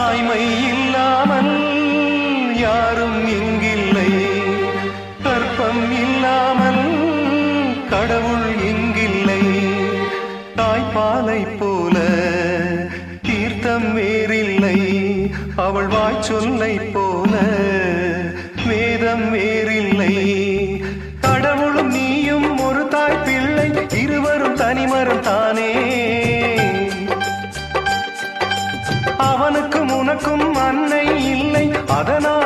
தாய்மை இல்லாமல் யாரும் இங்கில்லை, கற்பம் இல்லாமல் கடவுள் இங்கில்லை. தாய்ப்பாலை போல தீர்த்தம் வேறில்லை, அவள் வாய்ச்சொல்லை போல வேதம் வேறில்லை. கடவுளும் நீயும் ஒரு தாய் பிள்ளை, இருவரும் தனிமரம் தானே. அவனுக்கும் உனக்கும் அன்னை இல்லை, அதனால்